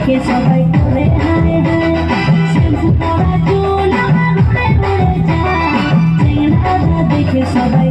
দেখে সবাই করে হায় হায় শ্যাম্পু করা চুল আমার উড়ে উড়ে যায় চেংড়াটা দেখে সবাই